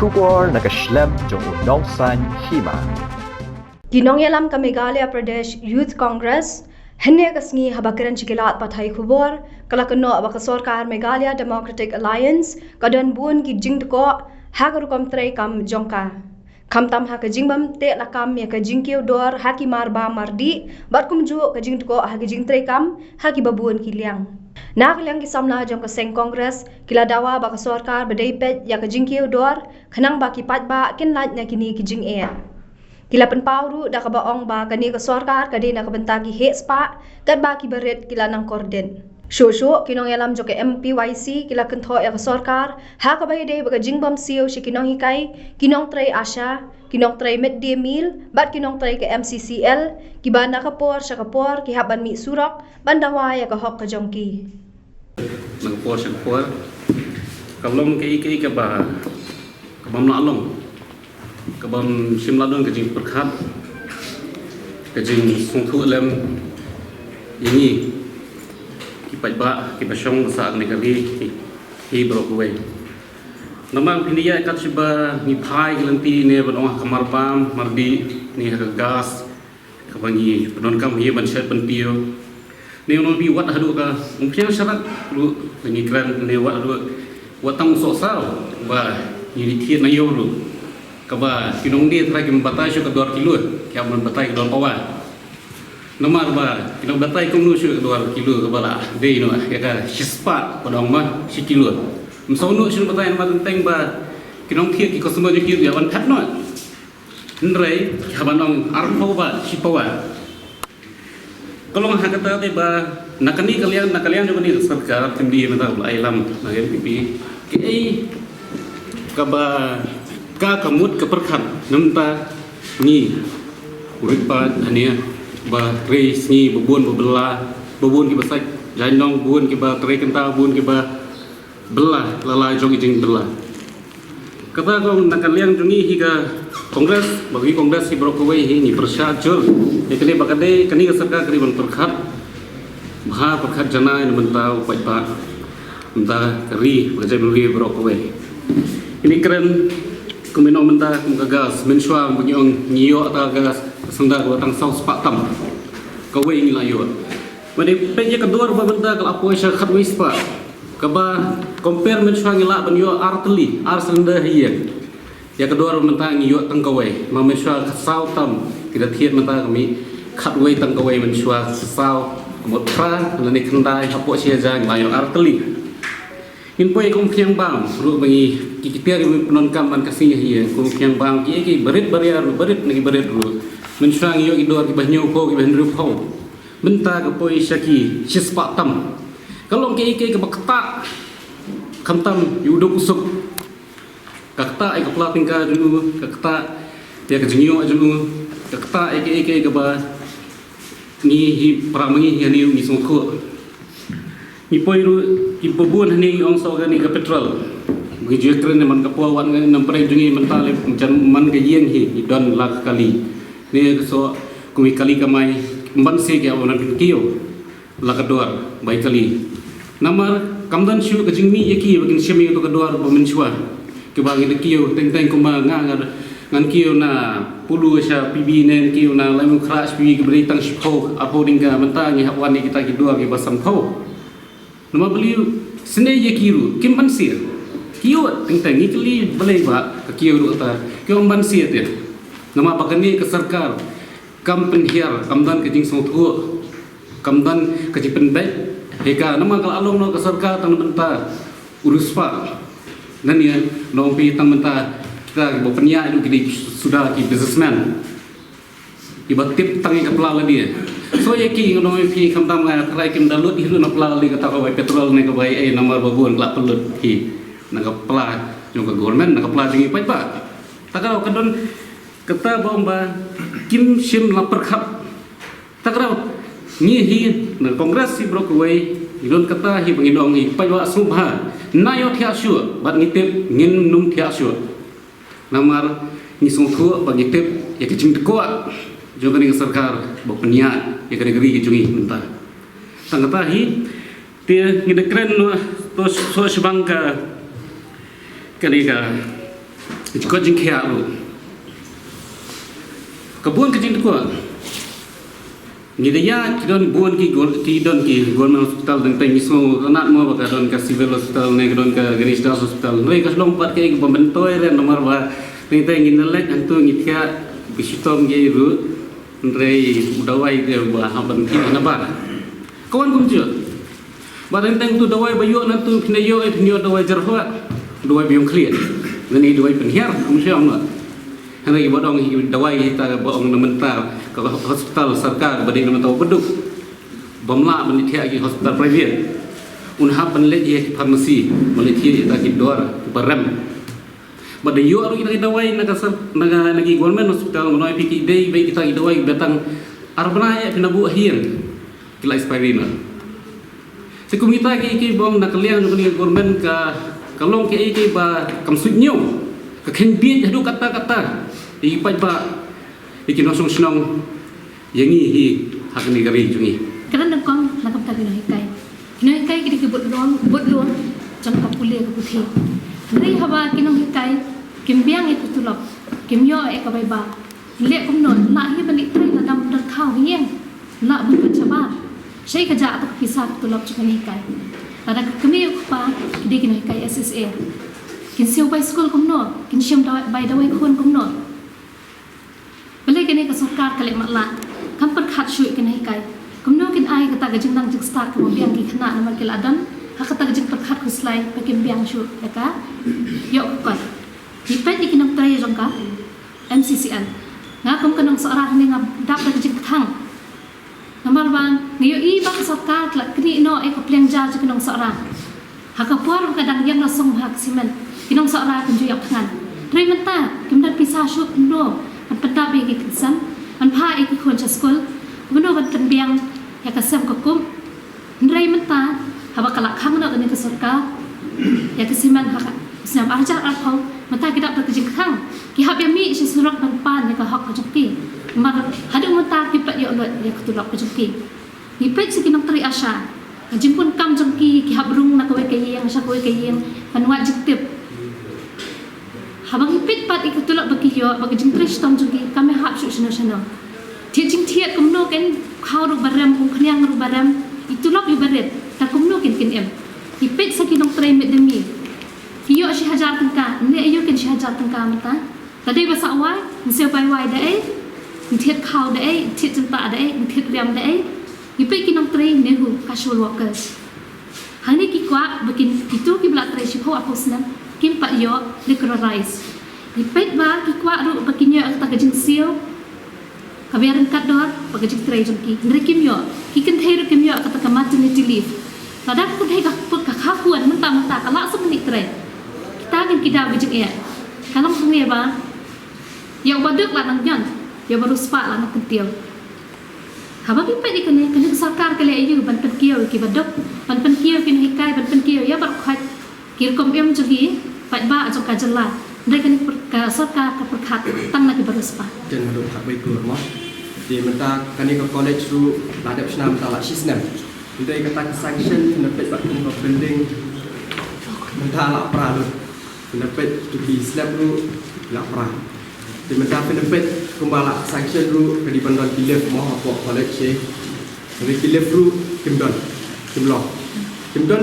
Shubor nakaslem jong unongsan hima. Ginong yalam ka Meghalaya Pradesh Youth Congress henne kasngi habakiran chikilat pathai khubor kala kano abaka sarkar Meghalaya Democratic Alliance kadan bun ki jingtko hagaru komtrei kam jongka kamtam ha ka jingbam te lakam ya ka jingkeu dor haki marba mardi batkum ju ka jingtko ha ka jingtrei kam haki babun ki liang Nakaliang kisamna jong kaseng Kongres kila dawa baka sarkar badaipet ya ka jingkeu dor khanang baki patba kin laj na kini ki jing e Kila penpauru da ka baong ba kani ka sarkar kadi na ka bentagi hespa kat ba ki baret kila nang korden. Shosho kinong yalam jo ke MPYC kila kentho ya ka sarkar ha ka bay day baga jingbam siyo si kinong hikay kinong tray asya kinong tray midday meal bat kinong tray ke MCCL kiba na kapor sa kapor ki haban mi surak bandawa ya ka hok ka jongki. Nagpor sa kapor kalong kay ka ba kabam na along kabam simladon kajing perkhat kajing sungtu lem ini kipat ba kipasong sa negari hi brokwe namang pindiya kat siba ni phai lanti ne banong kamar pam mardi ni gas kabangi penon kam hi ban set ban pio ne no bi wat hadu ka mungkin syarat lu ni kran ne wat hadu wat tang so sao ba ni thiet na yo lu kaba kinong dia terakhir membatai syuk ke 2 kilo yang membatai ke 2 pawan nomor ba kinong batai kong nu syuk ke 2 kilo kaba dei no ya ka sispat padang ma si kilo msonu syuk batai ma tenteng ba kinong thiet ki customer je kilo ya ban phat no nrei habanong arpo ba si pawan kalau ha kata te ba nakani kalian juga ni sarkar tindi mata ailam ngai pipi ke kaba ka kamut ke perkhat namta ni uripat ania ba treis ni bubun bebela bubun ki basai janong bubun ki ba tre kenta bubun ki ba belah lalai jong ijing belah kata kong nakaliang jungi higa kongres bagi kongres hi brokowe hi ni persajul ekne bakade kani ka sarkar kari ban perkhat bha perkhat jana ni mentau paipa menta kari bajai beli brokowe ini keren kumino menta kum gagas mensua bunyong ngiyo ta gagas senda ko tang sau spatam kawe ngi layo mane peje kedua ba benta kal apo sya khat wispa kaba compare mensua ngi la banyo artli arsenda hiye ya kedua menta ngiyo tang kawe ma mensua sau tam kita thiet menta kami khat we tang kawe mensua sau một tra là ni khandai apo sya jang layo artli Inpoi kong piang bang, ru bagi kita kami penonton man kasih hiya kong piang bang ki berit bariar berit nagi berit ru mensuang yo idor ki banyo ko ki benru pau benta ke poi syaki sispa tam kalau ke bakta kamtam yudo usuk kakta ai kapla tingka dulu kakta dia ke jinyo dulu kakta ke ba ni hi pramangi yani ni sungko Ipoi ru ipobun hani ong so gani ka petrol bagi jekren man ka puawan ngani nampre jungi mentale jan man ka yeng hi idon lak kali ne so kumi kali kamai mban se ke awan kiyo lak dor bai kali namar kamdan shu ka jingmi yeki bagin shemi to ka dor bomen shwa ke bagi de kiyo teng teng kuma ngan kiyo na pulu sha pibi nen kiyo na lamu crash pibi ke beri tang shpo apo dingga mentangi hawan ni kita ki dua ke basam pho nama beliau sendiri je kiru, kim bansir, kiu tentang ni kali boleh ba kiu tu ta, kiu bansir dia, nama bagani ke sarkar, kam penhiar, kamdan kejing songtu, kamdan kejing penbaik, heka nama kalau along no ke sarkar tang benta uruspa, nani nompi tang benta kita bawa penyak itu kita sudah ki businessman, ibat tip tangi kepala dia. So yaki ngono pi kamtam nga try kim dalut hilu na pla li kata ko petrol ne ko bai nomor babun klap pelut ki na ka pla jong ka government na ka pla jingi pai pa takaraw kadon kata bomba kim sim la perkhap takaraw ni hi na kongres si brokwe idon kata hi bangidong hi pai wa subha na yo thia shu bat ngitep ngin num thia shu namar ni songkhu bagi tep ya kicing ko juga ni sarkar bopnya ya negeri jungi mentah tangata hi dia ngidekren no to so sebangka kaniga Jika jengkhiat lu. Kebun kecil tu ni dia kidon buan ki government hospital dan tengiso anak mo baka don ka civil hospital ne don ka Ganesh Das hospital noi ka lompat ke pembentoy re nomor ba ni tengin lek antu ngitia bisitom ge ru rei dawai ke ba haban ki na ba kawan kum je ba teng tu dawai bayu na tu pinayo dawai jerhwa dawai biong clear ni dawai penhiar kum siam na Hari bodong dawai kita bodong mental ke hospital sarkar badi nama tahu beduk bomla menitia di hospital private unha penlet ye farmasi menitia kita ki dor barem badi yo aru kita dawai naga nagi government hospital menoi piki dei baik kita dawai betang arbana ya pinabu ahien kila expiry na sekum kita ki bom nakalian ni government ka kalong ki ba kamsudnyo kakhen biet hadu kata-kata ipat ba ikin nosong senong yangi hi hakni gari jungi kerana kong nakam tali hikai kini kebut luang jang kapule ke putih nari haba kinong hikai kimbiang itu tulok kimyo kabai ba lek kumnon la hi balik tri la dam dar khau hieng la bun chaba sei kaja tak pisah tulok chukan hikai tada kemi pa di kinong hikai SSA kin siu bai school kumno kin siam bai dawai khon kumno Balik kini ke sarkar kalik matla, kan perkat syuk kini hikai. Kemudian kin ai kata gajeng nang jeng start kemudian ki kena nama kiladan, hak kata gajeng perkat kuslai pakai biang syuk, ya ka? Yuk kot. Dipet ikinam tray jongka MCCN. Ngakum kenong seorang ni ngap dap gajeng thang. Nomor bang, niyo iba ke sarkar kelak kini no kepliang jar kenong seorang. Hak kapuar kadang yang lasong hak simen, kinong seorang kunjuyok tangan. Tray mentah, kemudian pisah syuk no. Pendak bagi kisam, menpa iki kunci sekolah, benar benar biang ya kisam kekum, nrai mentah, haba kalak kang nak ni kesorka, ya kesiman hak, siam ajar arpau, mentah kita berkerja kang, kihab yang mi isi surat menpa ni kahak kejaki, mar haduk mentah kipat ya Allah ya ketulak kejaki, kipat sekinam teri asya, jimpun kam jengki kihab rung nak kawai kayang, asya kawai kayang, panuat jektip. Habang ipit pat ikut tulak bagi yo bagi jengtris tom jengki kami hap syuk seno tiat tiat kumno kan kau ru baram kum knyang ru baram itulak yu baret ta kumno kin em ipit sakinong tray met demi kiyo si hajar tengka ne ayo kan si hajar tengka mata tadi basa awai nseu pai wai dai tiat kau dai tiat jenta dai tiat riam dai ipit kinong tray ne hu casual workers hani ki kwa bakin itu ki bla tray si ho aposna kim pak yo decolorize ipet ba ki kwa ru bakinyo ang tagajing seal kabiaran kador pagajing tray jengki ndri kim yo ki kan thei ru kim yo kata maternity leave tada ku thei ka khakuan mentah kala semenit tray kita kan kita bijing ya kalau ngi ba yo baduk la nang yan yo baru spa la nang kentil haba ipet ikane kan sarkar kale ayu ban penkiyo ki baduk ban penkiyo kin hikai ban penkiyo ya bar khat kirkom em jegi Pak ba ajak kajala mereka ni sarkar ka perkat tang lagi beruspa dan hadap hak baik keluar di mentah kani ke college ru ladap senam tak lak sisnam kita kata sanction penepet bak kini ke building mentah lak pra lu penepet tu di slab ru lak pra di mentah penepet kumbalak sanction ru ke di bandar kilef mau apa college dari kilef ru kimdon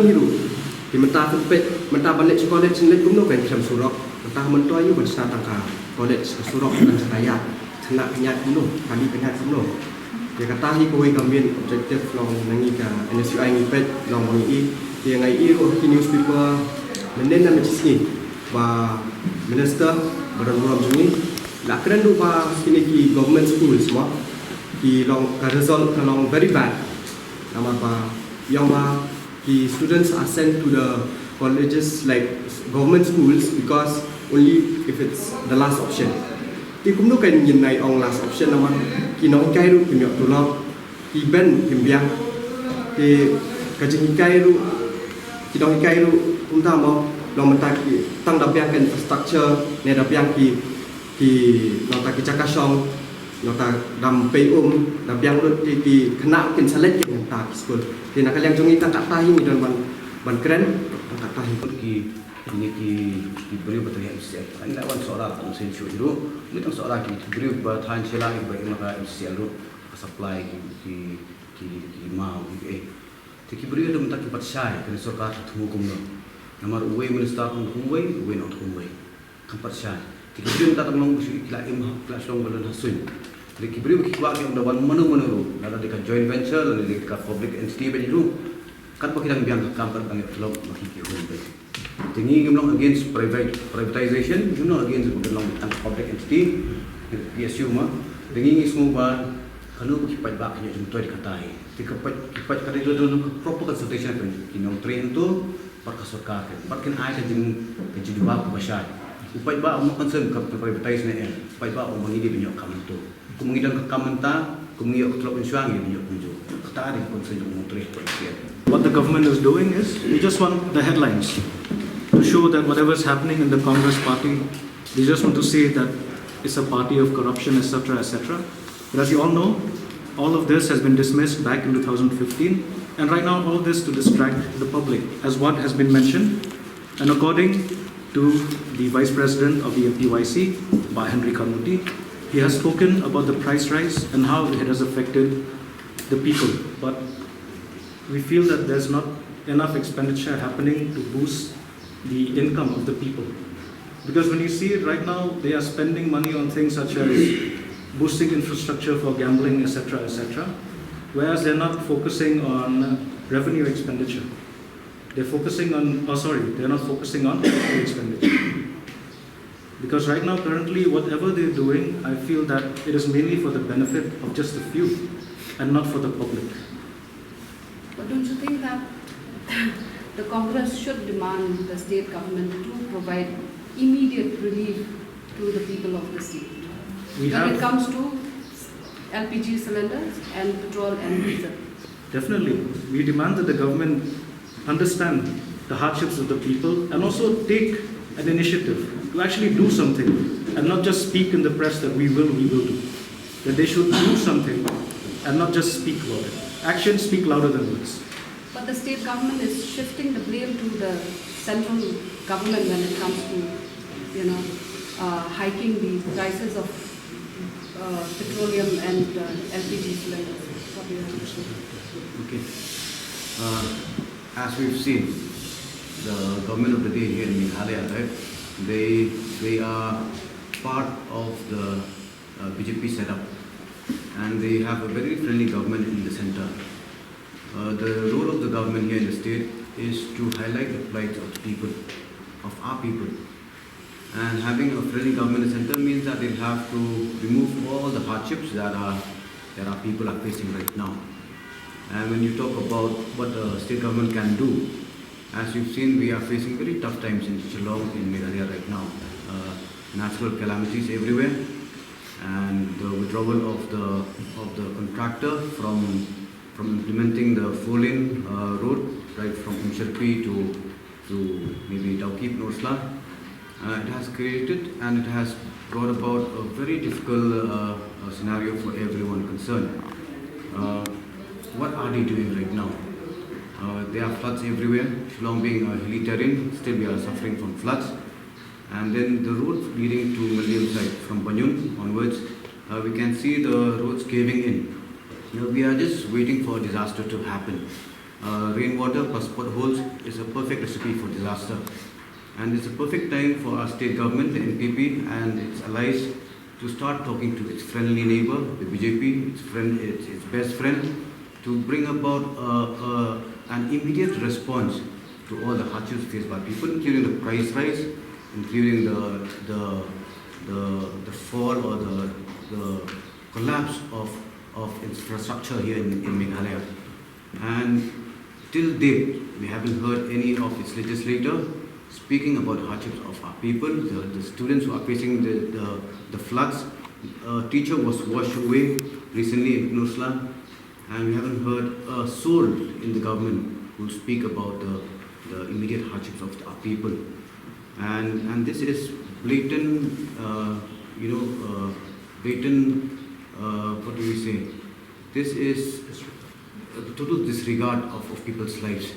hiru di mentah penepet mentah balik sekolah sendiri kumno kan kisam surok mentah mentua yu bersama tangka college surok dan sekaya kena penyat kumno kali penyat kumno dia kata hi koi gamin objektif long nangi ka NSUI ngipet long wangi dia ngai ru ki newspaper menen na majisi ba minister baran jungi la keren du ba kini ki government school semua ki long ka result ka long very bad nama ba yang ba the students are sent to the colleges like government schools because only if it's the last option. Ti kumno kan yin nai ong last option naman kinong kai ru kimyo tulok ki ben kimbiang ti kajing kai ru kinong kai ru unta mo long mentak ki tang dapiang kan infrastructure ne dapiang ki nota ki cakasong nota dam pay dapiang ru ti kena kin select ki nta ki school ti nak yang jungi tak tahi mi dan ban keren tak tahi ki ini ki beri betul yang MCL. Ini lawan seorang kan sen show dulu. Ini tang seorang ki beri bertahan silang bagi maka MCL dulu supply ki mau ki beri ada mentak ki patsyai kan sorka temu kumno. Namar uwe minister pun kumwe, uwe not kumwe. Kan patsyai. Ki beri mentak tang long busi kila kelas long balan hasun. Jadi ki beri ki kuat yang dawan menu nada dekat joint venture dan dekat public entity begitu. Kan pakidang biang kamper bang telok makiki kumwe. Tinggi gemlong against privatization, gemlong against gemlong public entity, PSU mah. Tinggi semua kalau kipat bak hanya cuma dikatai. Kipat kali itu proper consultation kan. Kinong train tu perkasarkan. Perkin ai kan jadi dua pasal. Kipat bak mau concern ke privatization ni. Kipat bak mau mengidi banyak kamen tu. Kemungkinan ke kamen ta, kemungkinan ke telok insuang ini banyak kunjung. Kata ada concern untuk train perkian. What the government is doing is, we just want the headlines to show that whatever is happening in the Congress party, they just want to say that it's a party of corruption, etc., etc. But as you all know, all of this has been dismissed back in 2015, and right now all of this to distract the public, as what has been mentioned. And according to the Vice President of the MPYC, by Henry Karmuti, he has spoken about the price rise and how it has affected the people. But we feel that there's not enough expenditure happening to boost the income of the people. Because when you see it right now, they are spending money on things such as boosting infrastructure for gambling, etc., etc., whereas they're not focusing on revenue expenditure. They're not focusing on revenue expenditure. Because right now, currently, whatever they're doing, I feel that it is mainly for the benefit of just a few and not for the public. But don't you think that the Congress should demand the state government to provide immediate relief to the people of the state when it comes to LPG cylinders and petrol and diesel? Definitely. We demand that the government understand the hardships of the people and also take an initiative to actually do something and not just speak in the press that we will do. That they should do something and not just speak about it. Actions speak louder than words. But the state government is shifting the blame to the central government when it comes to, hiking the prices of petroleum and LPG cylinders. What do you have to say? Okay. As we've seen, the government of the day here in Meghalaya, right? They are part of the BJP setup, and they have a very friendly government in the center. The role of the government here in the state is to highlight the plight of the people, of our people. And having a friendly government in the center means that they have to remove all the hardships that our people are facing right now. And when you talk about what the state government can do, as you've seen, we are facing very tough times in Shillong, in Meghalaya right now. Natural calamities everywhere, and the withdrawal of the contractor from implementing the 4-lane road, right from Umsharpi to maybe Daukip, Norsla. It has created and it has brought about a very difficult scenario for everyone concerned. What are they doing right now? There are floods everywhere. Shillong being a hilly terrain, still we are suffering from floods. And then the roads leading to Milliam side from Banyun onwards, we can see the roads caving in. We are just waiting for disaster to happen. Rainwater plus potholes is a perfect recipe for disaster. And it's a perfect time for our state government, the NPP and its allies, to start talking to its friendly neighbor, the BJP, its best friend, to bring about an immediate response to all the hardships faced by people, including the price rise, including the fall or the collapse of infrastructure here in Meghalaya. And till date, we haven't heard any of its legislator speaking about hardships of our people, the students who are facing the floods. A teacher was washed away recently in Nursla, and we haven't heard a soul in the government who will speak about the immediate hardships of our people. And this is blatant, what do we say? This is a total disregard of people's lives.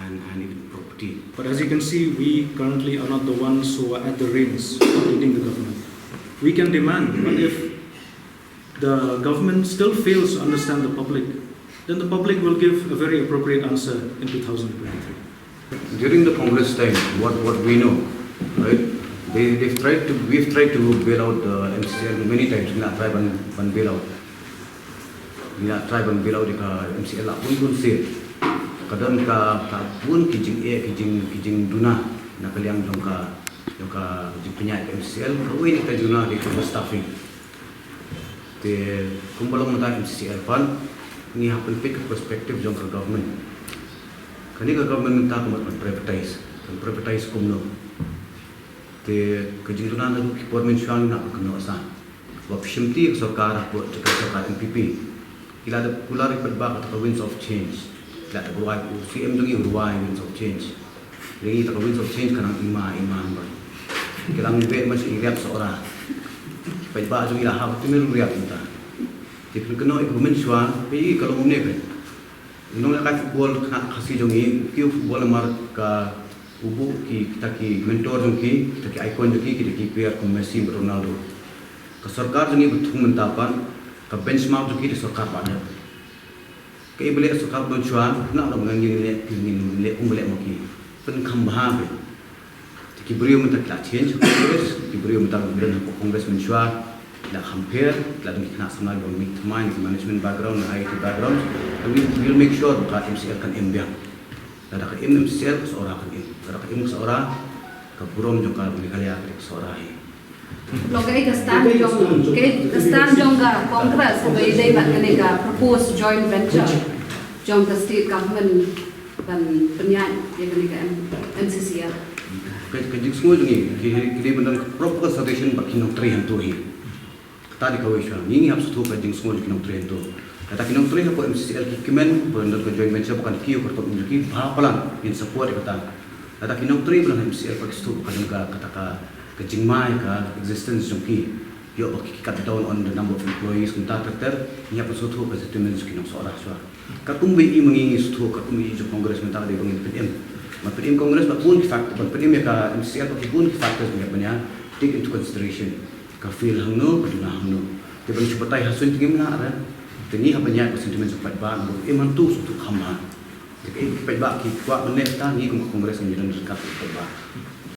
and even property. But as you can see, we currently are not the ones who are at the reins leading the government. We can demand, but if the government still fails to understand the public, then the public will give a very appropriate answer in 2023. During the Congress time, what we know, right? We've tried to bail out the MCL many times. We not try one bail out. We not try one bail out the MCL lah pun sih. Kadang ka pun kijing duna nak kaliang dong ka jipnya MCL kau ini ka duna di staffing. Te kumpulan mata MCL pan ni happen pick perspective jong ka government. Kani ka government minta kumat privatize kumno. Te kijing duna na ki pormen shuang nak kuno asa. Wa pishimti sarkar po sarkar MPP. Ila da kulari padba ka winds of change. Ila da ruai CM jongi ruai winds of change. Lagi ta winds of change kanang ima ba. Kilang be mas iriap seorang. Padba jongi lah ha timir riap minta. Tipin keno government shuang pe kalau umne pe. Nung la football khasi jongi ki football mar ka ubu ki kita ki mentor jongi kita ki icon jongi ki player ko Messi Ronaldo. Ka sarkar jongi betung mentapan ka benchmark jongi di sarkar pada. Ka ibele sarkar don chuan na da mengangi le umbele moki. Pen khambha be. Ki brio mentak la change Congress, ki brio mentak bilan ko Congress menchua la hampir la dong kena sama dong mind management background na IT background. We will make sure ka MCL kan embiang. La da ka MCL seorang kan im. La da ka seorang ka burom jong ka beli ka seorang. Logai kastan jong ka Congress bai dai bat kane ka propose joint venture jong the state government dan penyan ya kane ka NCCL. Kajik semua jongi kini benar proper consultation bakinong 3 hantu hi. Kata di kawasan ini harus tu kajik semua bakinong 3 hantu. Kata kinong 3 apa MCCL kimen benar ke joint venture bukan kiu kerto menjadi bahapalan in support kata. Kata kinong 3 benar MCCL pakai stu bukan kata kajik mai ka existence jongi. Yo baki cut down on the number of employees kunta terter ini apa suatu ke settlement kinong seorang suara. Katung bi mengingi stu katung bi jo Congress mentar di bangin PDM. PDM Congress pun factor, PDM ka MCL pun factors banyak take into consideration. Ka feel hangno, kaduna hangno. Tapi cuba tay hasun tinggi mana ada. Tini apa banyak sentimen cepat ban, iman tu suatu khamah. Jadi cepat ba ki kuat menek ta ni Congress menjadi dekat cepat ba.